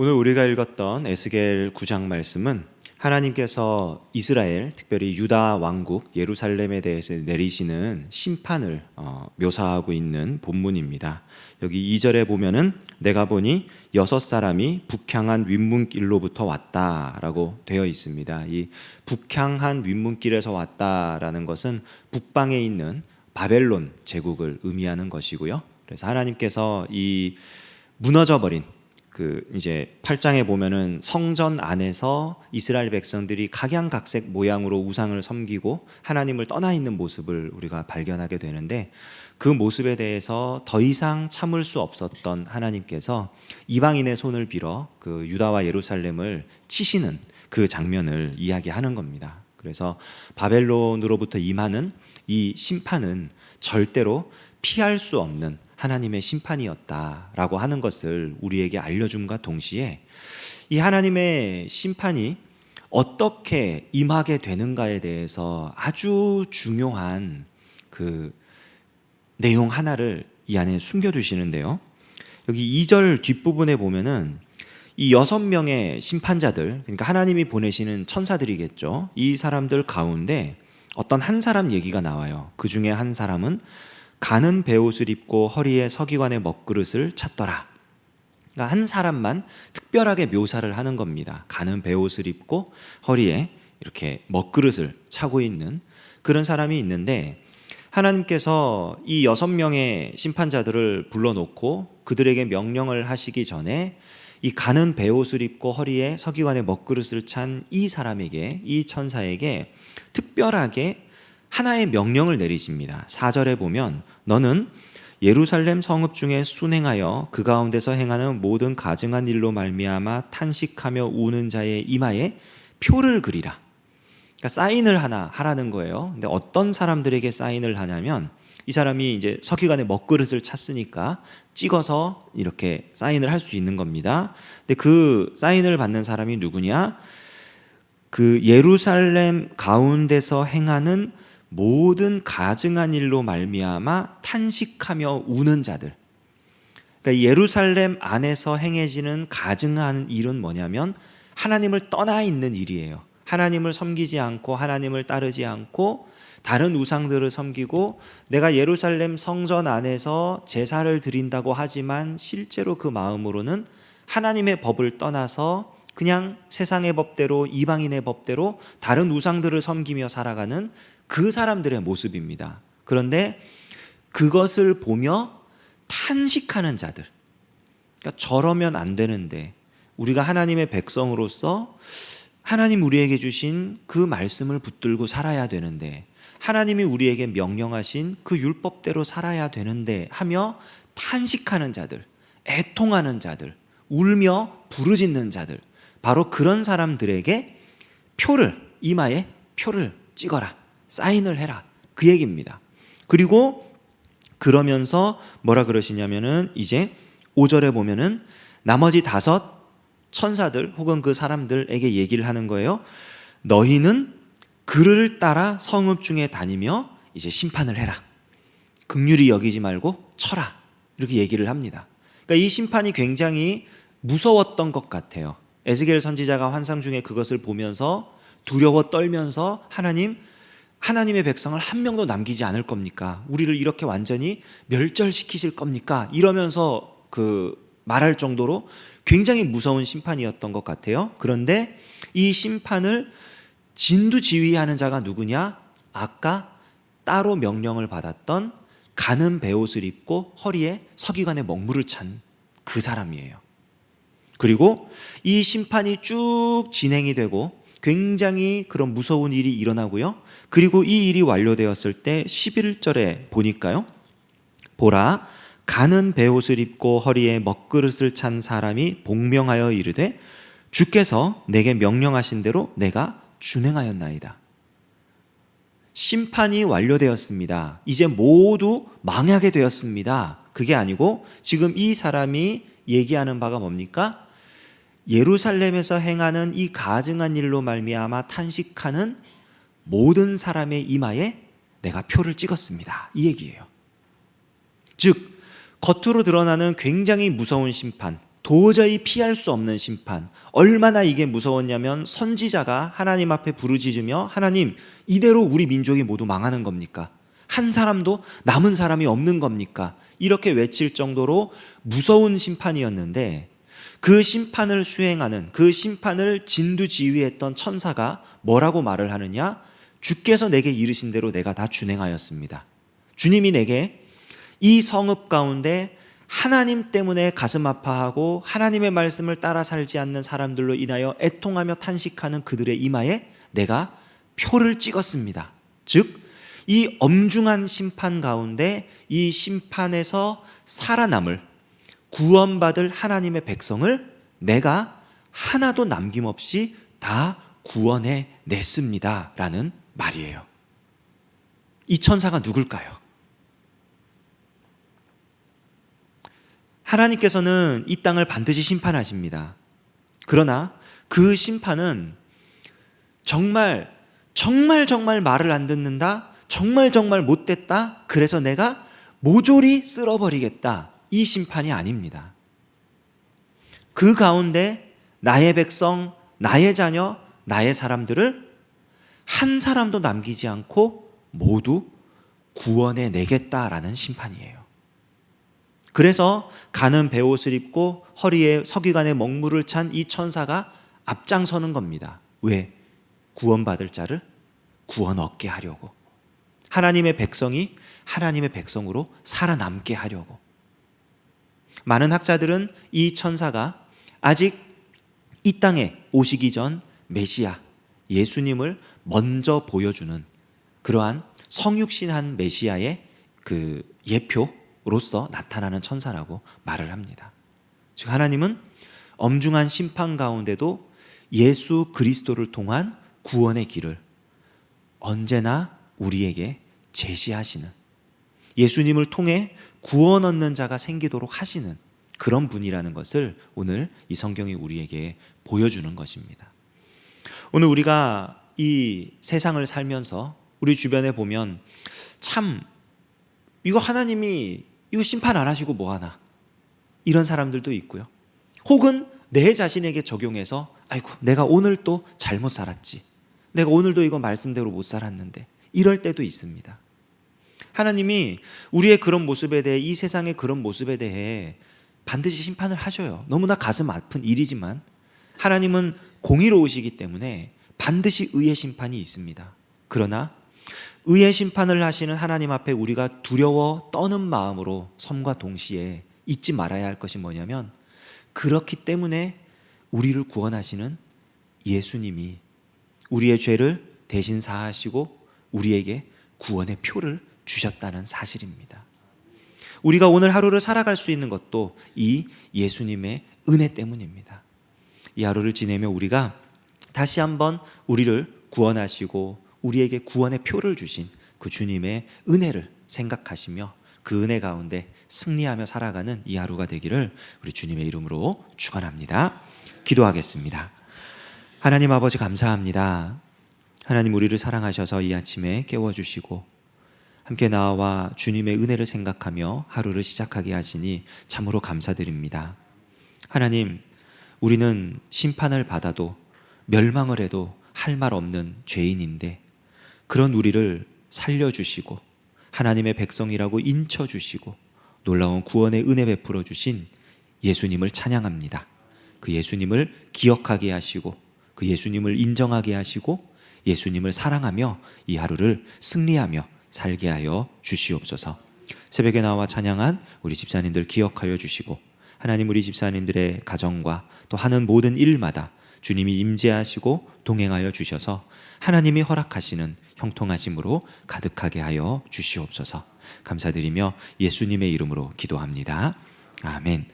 오늘 우리가 읽었던 에스겔 9장 말씀은 하나님께서 이스라엘, 특별히 유다 왕국 예루살렘에 대해서 내리시는 심판을 묘사하고 있는 본문입니다. 여기 2절에 보면은 내가 보니 6사람이 북향한 윗문길로부터 왔다라고 되어 있습니다. 이 북향한 윗문길에서 왔다라는 것은 북방에 있는 바벨론 제국을 의미하는 것이고요. 그래서 하나님께서 이 무너져버린 이제 8장에 보면은 성전 안에서 이스라엘 백성들이 각양각색 모양으로 우상을 섬기고 하나님을 떠나 있는 모습을 우리가 발견하게 되는데, 그 모습에 대해서 더 이상 참을 수 없었던 하나님께서 이방인의 손을 빌어 그 유다와 예루살렘을 치시는 그 장면을 이야기하는 겁니다. 그래서 바벨론으로부터 임하는 이 심판은 절대로 피할 수 없는 하나님의 심판이었다라고 하는 것을 우리에게 알려줌과 동시에, 이 하나님의 심판이 어떻게 임하게 되는가에 대해서 아주 중요한 그 내용 하나를 이 안에 숨겨두시는데요. 여기 2절 뒷부분에 보면은 이 6명의 심판자들, 그러니까 하나님이 보내시는 천사들이겠죠. 이 사람들 가운데 어떤 한 사람 얘기가 나와요. 그 중에 한 사람은 가는 베옷을 입고 허리에 서기관의 먹그릇을 찼더라. 그러니까 한 사람만 특별하게 묘사를 하는 겁니다. 가는 베옷을 입고 허리에 이렇게 먹그릇을 차고 있는 그런 사람이 있는데, 하나님께서 이 6명의 심판자들을 불러놓고 그들에게 명령을 하시기 전에 이 가는 베옷을 입고 허리에 서기관의 먹그릇을 찬 이 사람에게, 이 천사에게 특별하게 하나의 명령을 내리십니다. 4절에 보면 너는 예루살렘 성읍 중에 순행하여 그 가운데서 행하는 모든 가증한 일로 말미암아 탄식하며 우는 자의 이마에 표를 그리라. 그러니까 사인을 하나 하라는 거예요. 근데 어떤 사람들에게 사인을 하냐면, 이 사람이 이제 서기관의 먹그릇을 찼으니까 찍어서 이렇게 사인을 할 수 있는 겁니다. 근데 그 사인을 받는 사람이 누구냐? 그 예루살렘 가운데서 행하는 모든 가증한 일로 말미암아 탄식하며 우는 자들. 그러니까 예루살렘 안에서 행해지는 가증한 일은 뭐냐면 하나님을 떠나 있는 일이에요. 하나님을 섬기지 않고 하나님을 따르지 않고 다른 우상들을 섬기고, 내가 예루살렘 성전 안에서 제사를 드린다고 하지만 실제로 그 마음으로는 하나님의 법을 떠나서 그냥 세상의 법대로, 이방인의 법대로 다른 우상들을 섬기며 살아가는 그 사람들의 모습입니다. 그런데 그것을 보며 탄식하는 자들, 그러니까 저러면 안 되는데, 우리가 하나님의 백성으로서 하나님 우리에게 주신 그 말씀을 붙들고 살아야 되는데, 하나님이 우리에게 명령하신 그 율법대로 살아야 되는데 하며 탄식하는 자들, 애통하는 자들, 울며 부르짖는 자들, 바로 그런 사람들에게 이마에 표를 찍어라, 사인을 해라, 그 얘기입니다. 그리고 그러면서 뭐라 그러시냐면은 이제 5절에 보면은 나머지 5 천사들 혹은 그 사람들에게 얘기를 하는 거예요. 너희는 그를 따라 성읍 중에 다니며 이제 심판을 해라. 긍휼히 여기지 말고 쳐라. 이렇게 얘기를 합니다. 그러니까 이 심판이 굉장히 무서웠던 것 같아요. 에스겔 선지자가 환상 중에 그것을 보면서 두려워 떨면서 하나님의 백성을 한 명도 남기지 않을 겁니까? 우리를 이렇게 완전히 멸절시키실 겁니까? 이러면서 말할 정도로 굉장히 무서운 심판이었던 것 같아요. 그런데 이 심판을 진두지휘하는 자가 누구냐? 아까 따로 명령을 받았던 가는 베옷을 입고 허리에 서기관의 먹물을 찬 그 사람이에요. 그리고 이 심판이 쭉 진행이 되고 굉장히 그런 무서운 일이 일어나고요. 그리고 이 일이 완료되었을 때 11절에 보니까요, 보라, 가는 베옷을 입고 허리에 먹그릇을 찬 사람이 복명하여 이르되 주께서 내게 명령하신 대로 내가 준행하였나이다. 심판이 완료되었습니다. 이제 모두 망하게 되었습니다. 그게 아니고 지금 이 사람이 얘기하는 바가 뭡니까? 예루살렘에서 행하는 이 가증한 일로 말미암아 탄식하는 모든 사람의 이마에 내가 표를 찍었습니다. 이 얘기예요. 즉 겉으로 드러나는 굉장히 무서운 심판, 도저히 피할 수 없는 심판. 얼마나 이게 무서웠냐면 선지자가 하나님 앞에 부르짖으며 하나님, 이대로 우리 민족이 모두 망하는 겁니까? 한 사람도 남은 사람이 없는 겁니까? 이렇게 외칠 정도로 무서운 심판이었는데, 그 심판을 수행하는, 그 심판을 진두지휘했던 천사가 뭐라고 말을 하느냐? 주께서 내게 이르신 대로 내가 다 준행하였습니다. 주님이 내게 이 성읍 가운데 하나님 때문에 가슴 아파하고 하나님의 말씀을 따라 살지 않는 사람들로 인하여 애통하며 탄식하는 그들의 이마에 내가 표를 찍었습니다. 즉, 이 엄중한 심판 가운데 이 심판에서 살아남을, 구원받을 하나님의 백성을 내가 하나도 남김없이 다 구원해 냈습니다 라는 말이에요. 이 천사가 누굴까요? 하나님께서는 이 땅을 반드시 심판하십니다. 그러나 그 심판은 정말 말을 안 듣는다, 정말 못됐다, 그래서 내가 모조리 쓸어버리겠다, 이 심판이 아닙니다. 그 가운데 나의 백성, 나의 자녀, 나의 사람들을 한 사람도 남기지 않고 모두 구원해 내겠다라는 심판이에요. 그래서 가는 베옷을 입고 허리에 서기관의 먹물을 찬 이 천사가 앞장서는 겁니다. 왜? 구원받을 자를 구원 얻게 하려고. 하나님의 백성이 하나님의 백성으로 살아남게 하려고. 많은 학자들은 이 천사가 아직 이 땅에 오시기 전 메시아, 예수님을 먼저 보여주는 그러한 성육신한 메시아의 그 예표로서 나타나는 천사라고 말을 합니다. 즉, 하나님은 엄중한 심판 가운데도 예수 그리스도를 통한 구원의 길을 언제나 우리에게 제시하시는, 예수님을 통해 구원 얻는 자가 생기도록 하시는 그런 분이라는 것을 오늘 이 성경이 우리에게 보여주는 것입니다. 오늘 우리가 이 세상을 살면서 우리 주변에 보면 참 이거 하나님이 이거 심판 안 하시고 뭐하나, 이런 사람들도 있고요. 혹은 내 자신에게 적용해서 아이고 내가 오늘 또 잘못 살았지, 내가 오늘도 이거 말씀대로 못 살았는데, 이럴 때도 있습니다. 하나님이 우리의 그런 모습에 대해, 이 세상의 그런 모습에 대해 반드시 심판을 하셔요. 너무나 가슴 아픈 일이지만 하나님은 공의로우시기 때문에 반드시 의의 심판이 있습니다. 그러나 의의 심판을 하시는 하나님 앞에 우리가 두려워 떠는 마음으로 섬과 동시에 잊지 말아야 할 것이 뭐냐면, 그렇기 때문에 우리를 구원하시는 예수님이 우리의 죄를 대신 사하시고 우리에게 구원의 표를 주셨다는 사실입니다. 우리가 오늘 하루를 살아갈 수 있는 것도 이 예수님의 은혜 때문입니다. 이 하루를 지내며 우리가 다시 한번 우리를 구원하시고 우리에게 구원의 표를 주신 그 주님의 은혜를 생각하시며 그 은혜 가운데 승리하며 살아가는 이 하루가 되기를 우리 주님의 이름으로 축원합니다. 기도하겠습니다. 하나님 아버지, 감사합니다. 하나님, 우리를 사랑하셔서 이 아침에 깨워주시고 함께 나와 주님의 은혜를 생각하며 하루를 시작하게 하시니 참으로 감사드립니다. 하나님, 우리는 심판을 받아도 멸망을 해도 할 말 없는 죄인인데 그런 우리를 살려주시고 하나님의 백성이라고 인쳐주시고 놀라운 구원의 은혜 베풀어 주신 예수님을 찬양합니다. 그 예수님을 기억하게 하시고 그 예수님을 인정하게 하시고 예수님을 사랑하며 이 하루를 승리하며 살게 하여 주시옵소서. 새벽에 나와 찬양한 우리 집사님들 기억하여 주시고 하나님, 우리 집사님들의 가정과 또 하는 모든 일마다 주님이 임재하시고 동행하여 주셔서 하나님이 허락하시는 형통하심으로 가득하게 하여 주시옵소서. 감사드리며 예수님의 이름으로 기도합니다. 아멘.